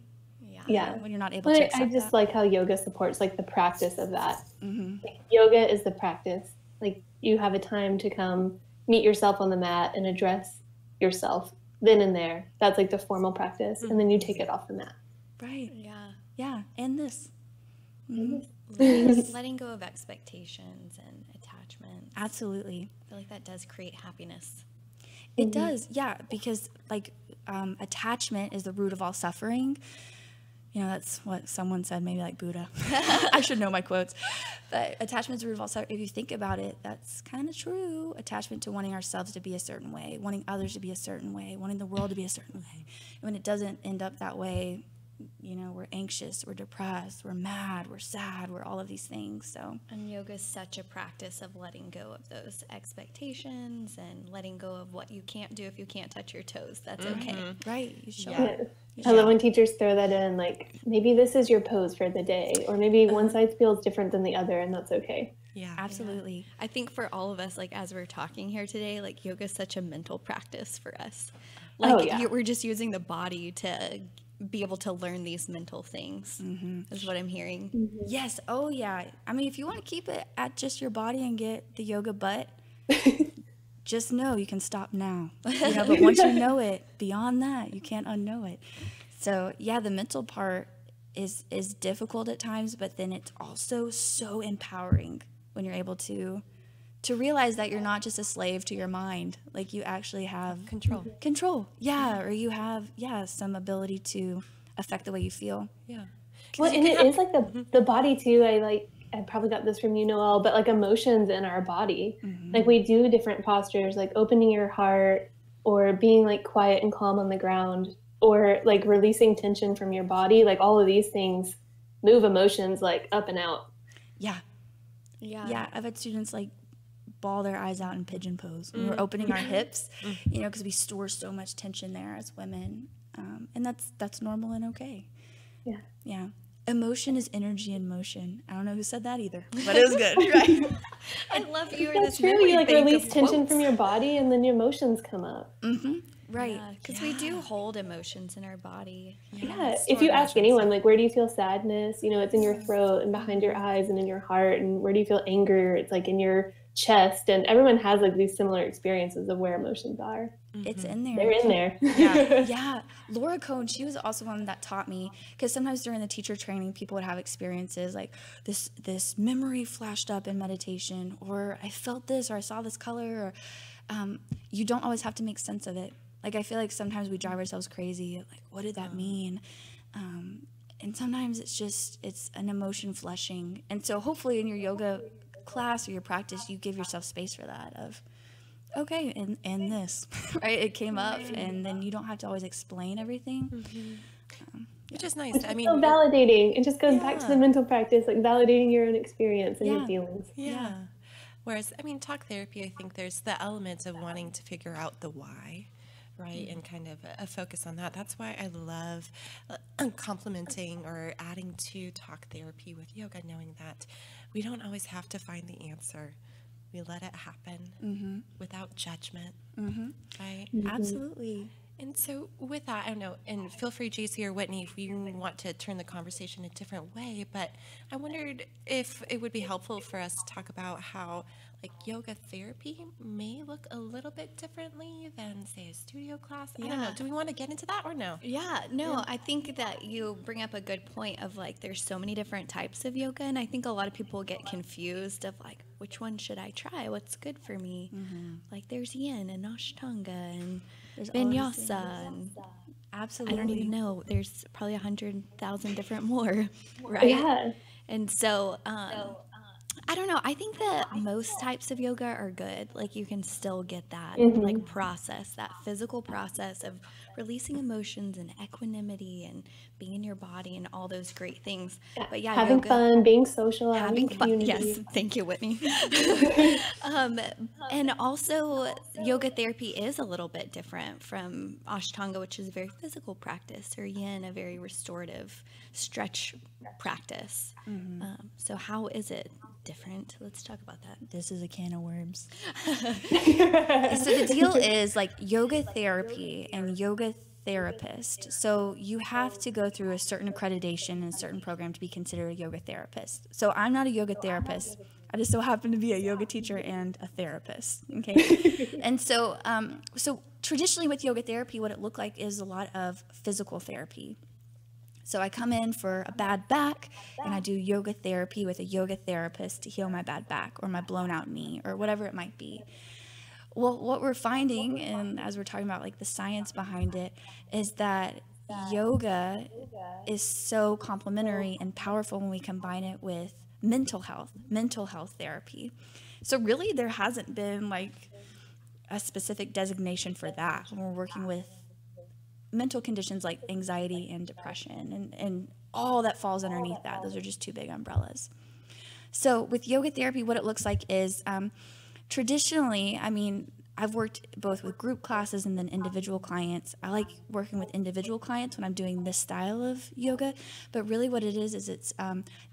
Yeah. When you're not able to accept I just that. like how yoga supports, like, the practice of that. Like, yoga is the practice. Like, you have a time to come meet yourself on the mat and address yourself then and there. That's, like, the formal practice. And then you take it off the mat. Right. Yeah. Yeah. And this. Letting go of expectations and attachments. Absolutely. I feel like that does create happiness. It does, yeah, because, like, attachment is the root of all suffering. You know, that's what someone said, maybe like Buddha. I should know my quotes. But attachment is the root of all suffering. If you think about it, that's kind of true. Attachment to wanting ourselves to be a certain way, wanting others to be a certain way, wanting the world to be a certain way. And when it doesn't end up that way, you know, we're anxious, we're depressed, we're mad, we're sad, we're all of these things. So, and yoga is such a practice of letting go of those expectations and letting go of what you can't do if you can't touch your toes. That's okay. Right. You show Yeah. I love when teachers throw that in, like, maybe this is your pose for the day, or maybe one side feels different than the other, and that's okay. Yeah. Absolutely. I think for all of us, like, as we're talking here today, like, yoga is such a mental practice for us. Like, we're just using the body to be able to learn these mental things is what I'm hearing. Yes. Oh, yeah. I mean, if you want to keep it at just your body and get the yoga butt, just know you can stop now. You know, but once you know it, beyond that, you can't unknow it. So, yeah, the mental part is difficult at times, but then it's also so empowering when you're able to realize that you're not just a slave to your mind. Like, you actually have control. Yeah. Or you have, some ability to affect the way you feel. Yeah. Well, and it is like the body too. I probably got this from you, Noel, but, like, emotions in our body. Like, we do different postures, like opening your heart, or being, like, quiet and calm on the ground, or, like, releasing tension from your body. Like, all of these things move emotions, like, up and out. Yeah. I've had students, like, bawl their eyes out in pigeon pose when we're opening our hips, you know, because we store so much tension there as women, and that's normal and okay. Yeah. Emotion is energy in motion. I don't know who said that either, but it was good. Right? I love you. That's true. You, like, release tension from your body, and then your emotions come up. Right. Because we do hold emotions in our body. Yeah. If you ask anyone, like, where do you feel sadness? You know, it's in your throat and behind your eyes and in your heart. And where do you feel anger? It's, like, in your chest, and everyone has like these similar experiences of where emotions are. It's in there. They're in there. Yeah. Laura Cohn, she was also one that taught me, because sometimes during the teacher training, people would have experiences like this memory flashed up in meditation, or I felt this, or I saw this color, or you don't always have to make sense of it. Like, I feel like sometimes we drive ourselves crazy. Like, what did that mean? And sometimes it's an emotion flushing. And so hopefully in your yoga class or your practice, you give yourself space for that of, okay, and this, right? It came up, and then you don't have to always explain everything. Which is nice. It's so validating. It just goes back to the mental practice, like validating your own experience and your feelings. Yeah. Whereas, I mean, talk therapy, I think there's the element of wanting to figure out the why, right? And kind of a focus on that. That's why I love complementing or adding to talk therapy with yoga, knowing that we don't always have to find the answer. We let it happen without judgment, right? Absolutely. And so with that, I don't know, and feel free, JC or Whitney, if you want to turn the conversation a different way, but I wondered if it would be helpful for us to talk about how like yoga therapy may look a little bit differently than, say, a studio class. I don't know. Do we want to get into that or no? I think that you bring up a good point of like there's so many different types of yoga, and I think a lot of people get confused of like which one should I try? What's good for me? Like there's yin and ashtanga and there's vinyasa and Absolutely. I don't even know. There's probably 100,000 different more, right? Yeah. And so I don't know. I think that most types of yoga are good. Like you can still get that like process, that physical process of releasing emotions and equanimity and being in your body and all those great things. But yeah, having yoga, fun, being social, having fun. community. Yes, thank you, Whitney. And also, yoga therapy is a little bit different from Ashtanga, which is a very physical practice, or Yin, a very restorative stretch practice. So how is it different? Let's talk about that. This is a can of worms. So the deal is like yoga therapy and yoga therapist. So you have to go through a certain accreditation and a certain program to be considered a yoga therapist. So I'm not a yoga therapist. I just so happen to be a yoga teacher and a therapist. Okay. And so, so traditionally with yoga therapy, what it looked like is a lot of physical therapy. So I come in for a bad back and I do yoga therapy with a yoga therapist to heal my bad back or my blown out knee or whatever it might be. Well, what we're finding, and as we're talking about like the science behind it, is that yoga is so complementary and powerful when we combine it with mental health therapy. So really there hasn't been like a specific designation for that when we're working with mental conditions like anxiety and depression and all that falls underneath that. Those are just two big umbrellas. So with yoga therapy, what it looks like is traditionally, I mean, I've worked both with group classes and then individual clients. I like working with individual clients when I'm doing this style of yoga, but really what it is it's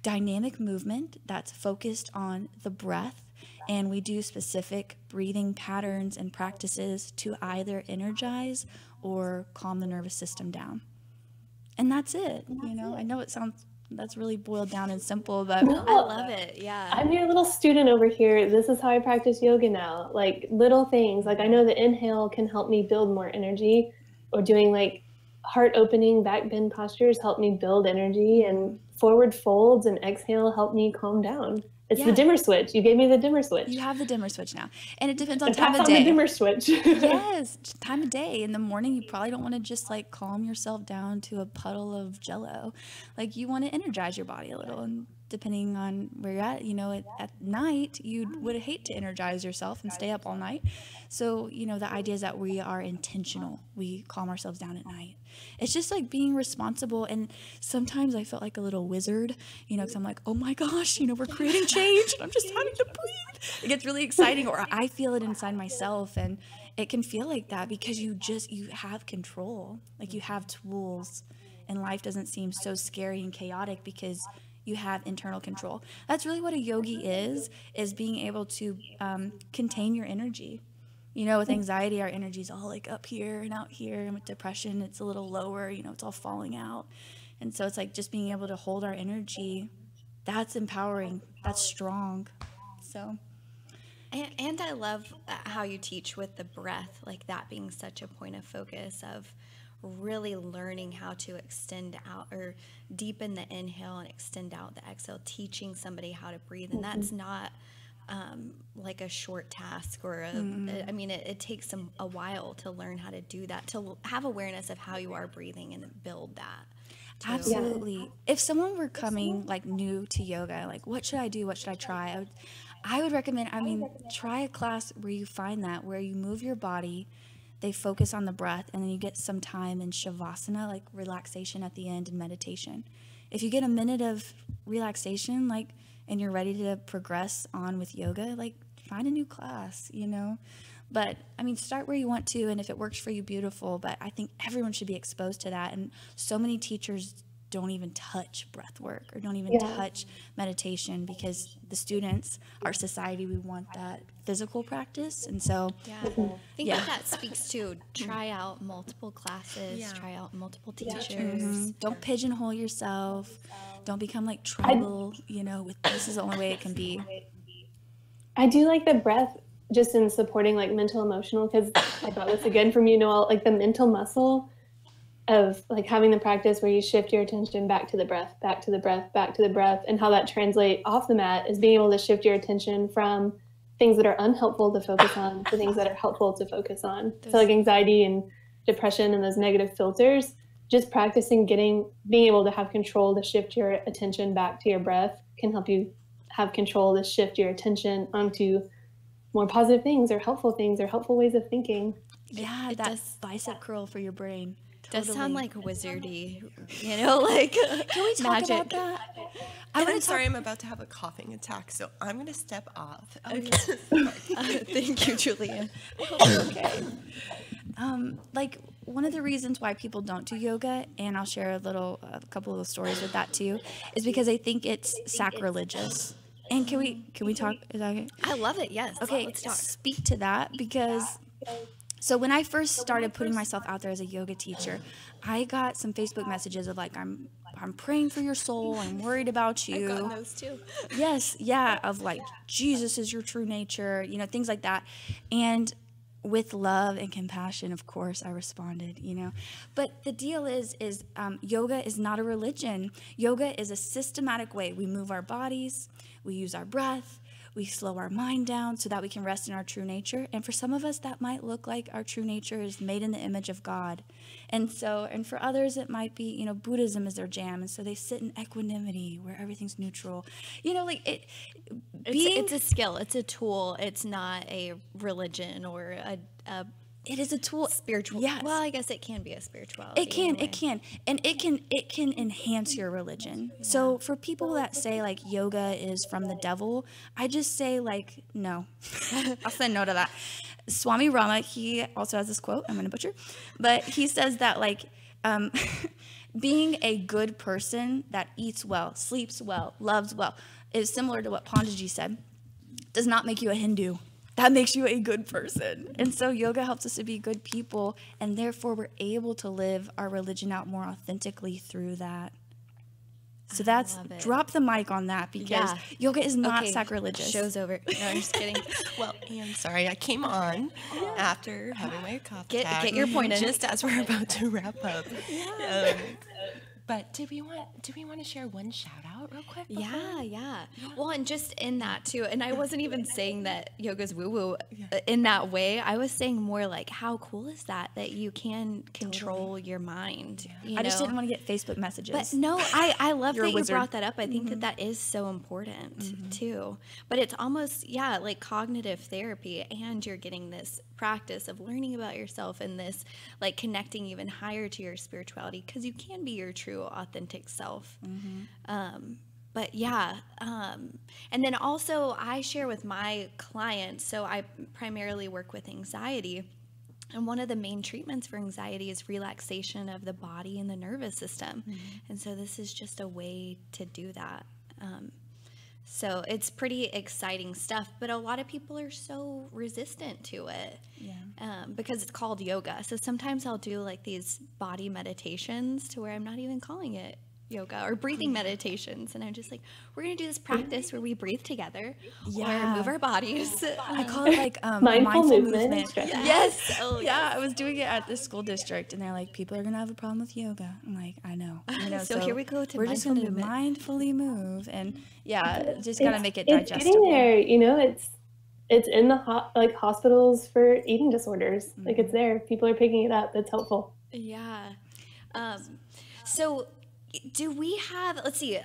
dynamic movement that's focused on the breath, and we do specific breathing patterns and practices to either energize or calm the nervous system down. And that's it. You know, I know it sounds, that's really boiled down and simple, but I love it. Yeah. I'm your little student over here. This is how I practice yoga now. Like little things. Like I know the inhale can help me build more energy, or doing like heart opening back bend postures help me build energy, and forward folds and exhale help me calm down. It's the dimmer switch. You gave me the dimmer switch. You have the dimmer switch now. And it depends on time time of day. The dimmer switch. Yes, time of day. In the morning, you probably don't want to just like calm yourself down to a puddle of Jello. Like you want to energize your body a little. And depending on where you're at, you know, at night, you would hate to energize yourself and stay up all night. So, you know, the idea is that we are intentional. We calm ourselves down at night. It's just like being responsible. And sometimes I felt like a little wizard, you know, because I'm like, oh my gosh, you know, we're creating change and I'm just having to breathe. It gets really exciting, or I feel it inside myself. And it can feel like that because you have control, like you have tools, and life doesn't seem so scary and chaotic because you have internal control. That's really what a yogi is being able to contain your energy. You know, with anxiety, our energy's all like up here and out here, and with depression, it's a little lower, you know, it's all falling out. And so it's like just being able to hold our energy, that's empowering, that's strong. So And I love how you teach with the breath, like that being such a point of focus of really learning how to extend out or deepen the inhale and extend out the exhale, teaching somebody how to breathe. And that's not like a short task or I mean, it takes a while to learn how to do that, to have awareness of how you are breathing and build that. Absolutely. If someone were coming like new to yoga, like what should I do? What should I try? I would recommend, try a class where you find that, where you move your body, they focus on the breath, and then you get some time in shavasana, like relaxation at the end and meditation. If you get a minute of relaxation, like, and you're ready to progress on with yoga, like find a new class, you know? But I mean, start where you want to, and if it works for you, beautiful. But I think everyone should be exposed to that. And so many teachers don't even touch breath work or don't even touch meditation, because the students, our society, we want that physical practice. And so I think that speaks to try out multiple classes, try out multiple teachers. Don't pigeonhole yourself. Don't become like tribal, you know, with this is the only way it can be. I do like the breath just in supporting like mental, emotional, because I got this again from you, Noel, like the mental muscle of like having the practice where you shift your attention back to the breath, back to the breath, back to the breath, and how that translates off the mat is being able to shift your attention from things that are unhelpful to focus on to things that are helpful to focus on. So like anxiety and depression and those negative filters, just practicing being able to have control to shift your attention back to your breath can help you have control to shift your attention onto more positive things or helpful ways of thinking. Yeah, that's bicep curl for your brain. Does sound like wizardy, you know, like can we talk magic about that? I'm sorry, I'm about to have a coughing attack, so I'm going to step off. Okay. Thank you, Julia. Okay. Like one of the reasons why people don't do yoga, and I'll share a couple of stories with that too, is because I think it's sacrilegious. And can we talk? Is that okay? I love it. Yes. Okay. Let's talk. Speak to that, because so when I first started putting myself out there as a yoga teacher, I got some Facebook messages of like, I'm praying for your soul. I'm worried about you. I've gotten those too. Yes. Yeah. Of like, Jesus is your true nature, you know, things like that. And with love and compassion, of course, I responded, you know. But the deal is yoga is not a religion. Yoga is a systematic way. We move our bodies, we use our breath, we slow our mind down so that we can rest in our true nature. And for some of us, that might look like our true nature is made in the image of God. And for others, it might be, you know, Buddhism is their jam. And so they sit in equanimity where everything's neutral. You know, like it's a skill. It's a tool. It's not a religion or it is a tool. Spiritual. Yes. Well, I guess it can be a spirituality. It can. And it can enhance your religion. Yeah. So for people that say like yoga is from the devil, I just say like, no. I'll say no to that. Swami Rama, he also has this quote, I'm going to butcher, but he says that like, being a good person that eats well, sleeps well, loves well, is similar to what Pandaji said, does not make you a Hindu. That makes you a good person. And so yoga helps us to be good people, and therefore we're able to live our religion out more authentically through that. So that's, drop the mic on that, because yoga is not sacrilegious. Show's over. No, I'm just kidding. Well, I'm sorry, I came on after having my coffee. Get your point in. Just as we're about to wrap up. But do we want to share one shout out real quick? Yeah. Well, and just in that too, and I wasn't even saying that yoga's woo-woo in that way. I was saying more like, how cool is that you can control your mind? I just didn't want to get Facebook messages. But no, I love that you brought that up. I think that is so important too. But it's almost, like cognitive therapy, and you're getting this practice of learning about yourself and this like connecting even higher to your spirituality, because you can be your true authentic self. And then also I share with my clients, so I primarily work with anxiety, and one of the main treatments for anxiety is relaxation of the body and the nervous system. And so this is just a way to do that. So it's pretty exciting stuff, but a lot of people are so resistant to it because it's called yoga. So sometimes I'll do like these body meditations to where I'm not even calling it yoga or breathing meditations. And I'm just like, we're going to do this practice where we breathe together Yeah. or move our bodies. I call it like mindful movement. Yes. Oh, yeah. I was doing it at the school district, and they're like, people are gonna have a problem with yoga. I'm like, I know. You know, So here we go to we're just mindful gonna movement. mindfully move, and yeah, just gotta make it It's digestible. getting there, you know. It's in the hospitals for eating disorders. Like it's there. People are picking it up. It's helpful. Yeah. So do we have, let's see.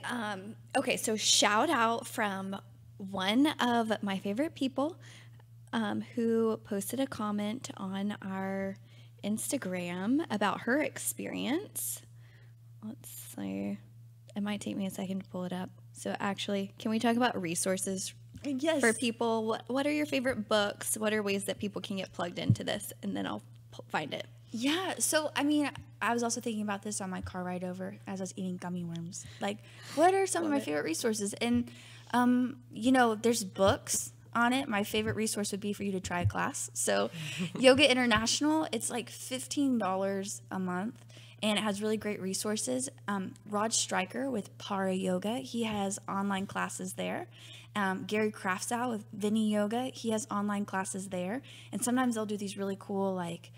Okay. So shout out from one of my favorite people who posted a comment on our Instagram about her experience. Let's see. It might take me a second to pull it up. So actually, can we talk about resources Yes. for people? What are your favorite books? What are ways that people can get plugged into this? And then I'll find it. Yeah. So, I mean, I was also thinking about this on my car ride over as I was eating gummy worms. Like, what are some of my favorite resources? And, you know, there's books on it. My favorite resource would be for you to try a class. So, Yoga International, it's like $15 a month. And it has really great resources. Rod Stryker with Para Yoga, he has online classes there. Gary Kraftsow with Viniyoga, he has online classes there. And sometimes they'll do these really cool, like,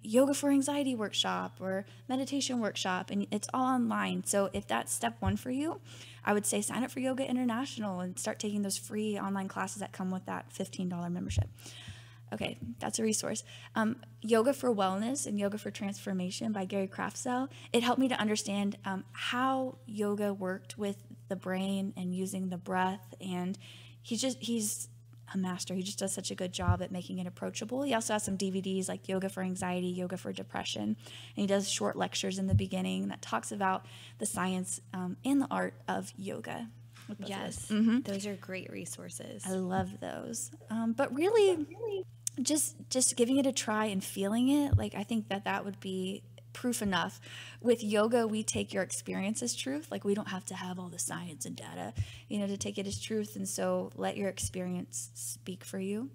yoga for anxiety workshop or meditation workshop, and it's all online. So if that's step one for you, I would say sign up for Yoga International and start taking those free online classes that come with that $15 membership. Okay, that's a resource. Yoga for Wellness and Yoga for Transformation by Gary Kraftsow. It helped me to understand how yoga worked with the brain and using the breath. And he's a master. He just does such a good job at making it approachable. He also has some DVDs like Yoga for Anxiety, Yoga for Depression. And he does short lectures in the beginning that talks about the science and the art of yoga. Yes, those are great resources. I love those. But really, just giving it a try and feeling it, like I think that would be proof enough. With yoga, we take your experience as truth. Like we don't have to have all the science and data, you know, to take it as truth. And so let your experience speak for you.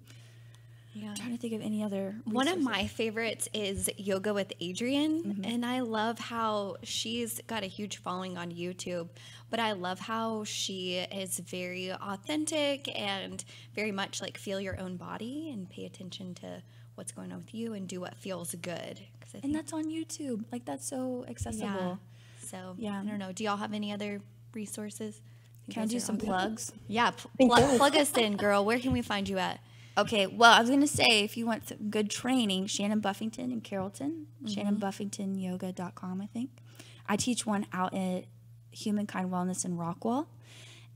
Yeah. I'm trying to think of any other resources. One of my favorites is Yoga with Adriene, and I love how she's got a huge following on YouTube, but I love how she is very authentic and very much like feel your own body and pay attention to what's going on with you and do what feels good. And that's on YouTube. Like that's so accessible. Yeah. So I don't know. Do y'all have any other resources? Can I do some plugs? Yeah, plug us in, girl. Where can we find you at? Okay, well, I was going to say, if you want some good training, Shannon Buffington in Carrollton, shannonbuffingtonyoga.com, I think. I teach one out at HumanKind Wellness in Rockwall.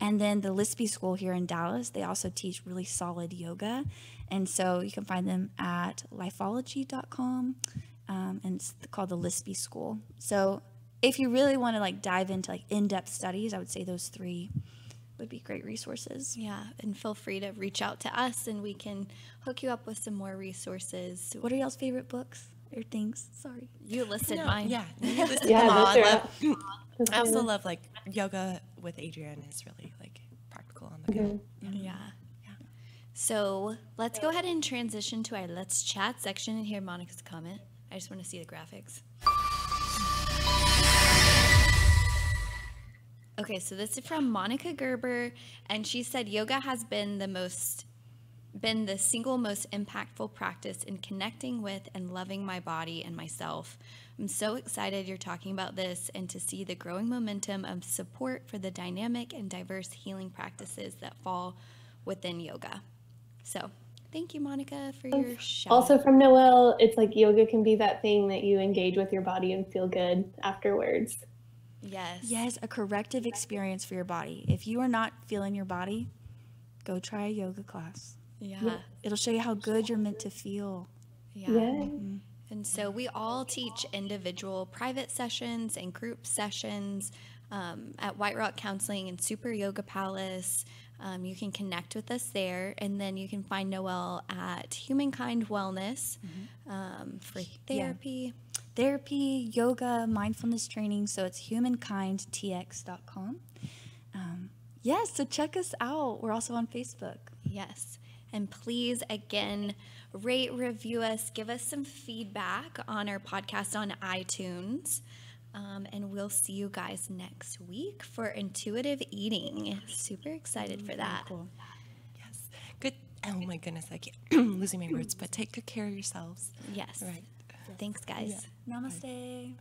And then the Lispy School here in Dallas, they also teach really solid yoga. And so you can find them at lifeology.com, and it's called the Lispy School. So if you really want to like dive into like in-depth studies, I would say those three would be great resources. Yeah, and feel free to reach out to us and we can hook you up with some more resources. What are y'all's favorite books or things? Sorry. You listed mine. Yeah, you listed Yeah, them all. those I also love like yoga with Adriene is really like practical on the go. Yeah. So let's go ahead and transition to our Let's Chat section and hear Monica's comment. I just want to see the graphics. Okay, so this is from Monica Gerber, and she said yoga has been the single most impactful practice in connecting with and loving my body and myself. I'm so excited you're talking about this and to see the growing momentum of support for the dynamic and diverse healing practices that fall within yoga. So thank you, Monica, for your shout. Also from Noel, it's like yoga can be that thing that you engage with your body and feel good afterwards. Yes, a corrective experience for your body. If you are not feeling your body, go try a yoga class. Yeah. It'll show you how good you're meant to feel. Yeah. And so we all teach individual private sessions and group sessions at White Rock Counseling and Super Yoga Palace. You can connect with us there, and then you can find Noel at HumanKind Wellness for therapy. Therapy, yoga, mindfulness training. So it's humankindtx.com. Yes, so check us out. We're also on Facebook. Yes. And please, again, rate, review us, give us some feedback on our podcast on iTunes. And we'll see you guys next week for intuitive eating. Super excited for that. Cool. Yes. Good. Oh my goodness, I can't. I'm losing my words, but take good care of yourselves. Yes. Right. Thanks, guys. Namaste.